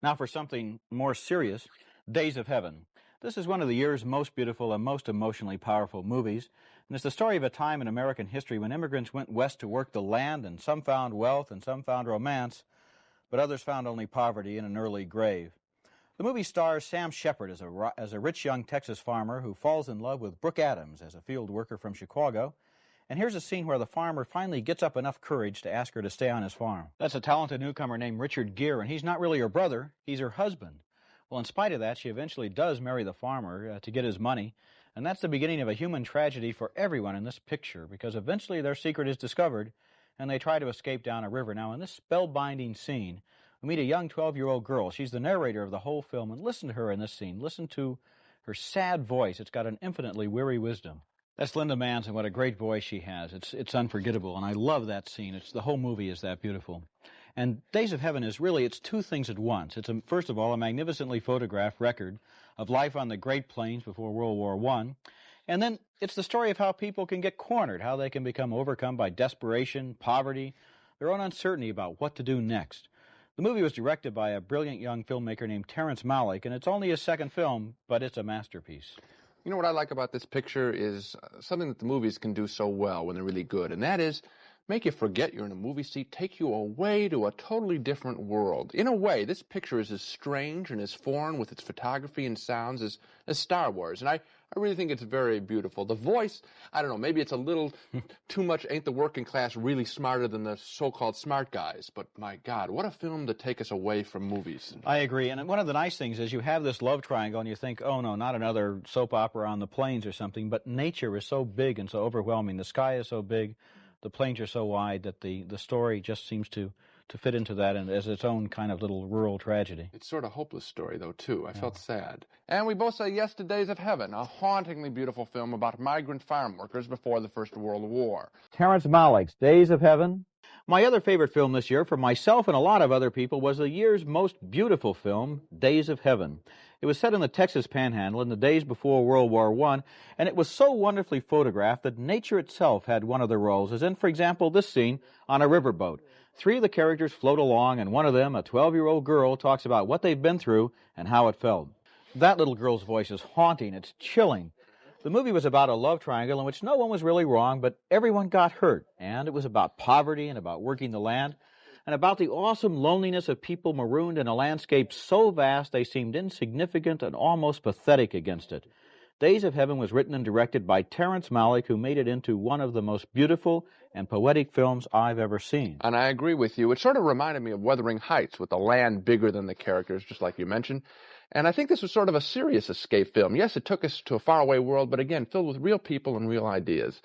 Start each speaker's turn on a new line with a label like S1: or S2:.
S1: Now for something more serious, Days of Heaven. This is one of the year's most beautiful and most emotionally powerful movies, and it's the story of a time in American history when immigrants went west to work the land, and some found wealth and some found romance, but others found only poverty and an early grave. The movie stars Sam Shepard as a rich young Texas farmer who falls in love with Brooke Adams as a field worker from Chicago. And here's a scene where the farmer finally gets up enough courage to ask her to stay on his farm. That's a talented newcomer named Richard Gere, and he's not really her brother, he's her husband. Well, in spite of that, she eventually does marry the farmer to get his money, and that's the beginning of a human tragedy for everyone in this picture, because eventually their secret is discovered, and they try to escape down a river. Now, in this spellbinding scene, we meet a young 12-year-old girl. She's the narrator of the whole film, and listen to her in this scene. Listen to her sad voice. It's got an infinitely weary wisdom. That's Linda Manz, and what a great voice she has. It's unforgettable, and I love that scene. The whole movie is that beautiful. And Days of Heaven is really, it's two things at once. It's, first of all, a magnificently photographed record of life on the Great Plains before World War I. And then it's the story of how people can get cornered, how they can become overcome by desperation, poverty, their own uncertainty about what to do next. The movie was directed by a brilliant young filmmaker named Terrence Malick, and it's only his second film, but it's a masterpiece.
S2: You know what I like about this picture is something that the movies can do so well when they're really good, and that is make you forget you're in a movie seat, take you away to a totally different world. In a way, this picture is as strange and as foreign with its photography and sounds as Star Wars, and I really think it's very beautiful. The voice, I don't know, maybe it's a little too much ain't the working class really smarter than the so-called smart guys, but my God, what a film to take us away from movies.
S1: I agree, and one of the nice things is you have this love triangle and you think, oh no, not another soap opera on the plains or something, but nature is so big and so overwhelming. The sky is so big, the plains are so wide that the story just seems to fit into that and as its own kind of little rural tragedy.
S2: It's sort of hopeless story, though, too. I felt sad. And we both say yes to Days of Heaven, a hauntingly beautiful film about migrant farm workers before the First World War.
S1: Terrence Malick's Days of Heaven. My other favorite film this year, for myself and a lot of other people, was the year's most beautiful film, Days of Heaven. It was set in the Texas Panhandle in the days before World War I, and it was so wonderfully photographed that nature itself had one of the roles, as in, for example, this scene on a riverboat. Three of the characters float along, and one of them, a 12-year-old girl, talks about what they've been through and how it felt. That little girl's voice is haunting. It's chilling. The movie was about a love triangle in which no one was really wrong, but everyone got hurt. And it was about poverty and about working the land and about the awesome loneliness of people marooned in a landscape so vast they seemed insignificant and almost pathetic against it. Days of Heaven was written and directed by Terrence Malick, who made it into one of the most beautiful and poetic films I've ever seen.
S2: And I agree with you. It sort of reminded me of Wuthering Heights, with the land bigger than the characters, just like you mentioned. And I think this was sort of a serious escape film. Yes, it took us to a faraway world, but again, filled with real people and real ideas.